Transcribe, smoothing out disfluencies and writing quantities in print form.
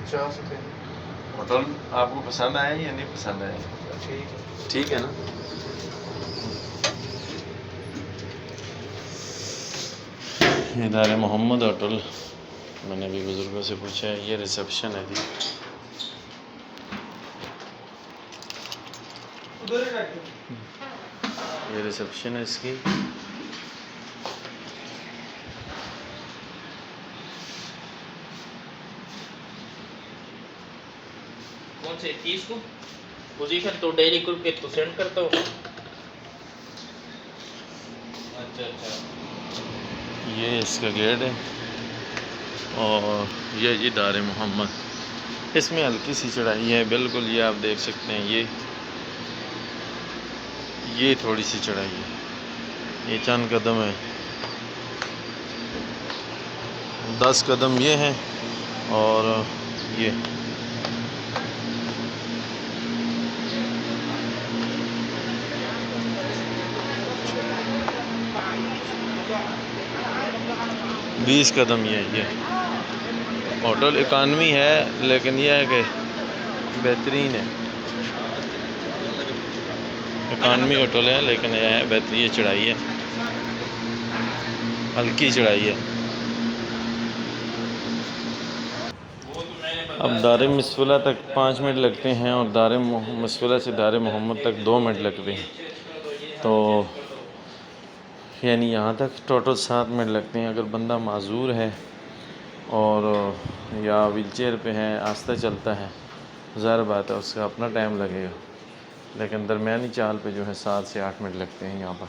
50 होते हैं। होटल आपको पसंद आया या नहीं पसंद आया? ठीक है ना। इदारे मोहम्मद होटल, मैंने अभी बुज़ुर्गों से पूछा है। ये रिसेप्शन है जी। ये रिसेप्शन है इसकी। कौन से 30 को पोजीशन तो डेली ग्रुप के तो सेंड करता हो। अच्छा अच्छा, ये इसका गेट है और ये जी दारे मोहम्मद। इसमें हल्की सी चढ़ाई है बिल्कुल, ये आप देख सकते हैं। ये थोड़ी सी चढ़ाई है, ये चंद कदम है, 10 कदम ये हैं और ये बीस कदम ये होटल इकानमी है, लेकिन यह है कि बेहतरीन है। इकानमी होटल है लेकिन यह है बेहतरीन। ये चढ़ाई है, हल्की चढ़ाई है। अब दारे मिसवला तक 5 मिनट लगते हैं और दारे मिसवला से दारे मोहम्मद तक 2 मिनट लगते हैं। तो यानी यहाँ तक टोटल 7 मिनट लगते हैं। अगर बंदा माजूर है और या व्हीलचेयर पे है, आस्ते चलता है, ज़ाहिर बात है उसका अपना टाइम लगेगा, लेकिन दरमियानी चाल पे जो है 7 से 8 मिनट लगते हैं यहाँ पर।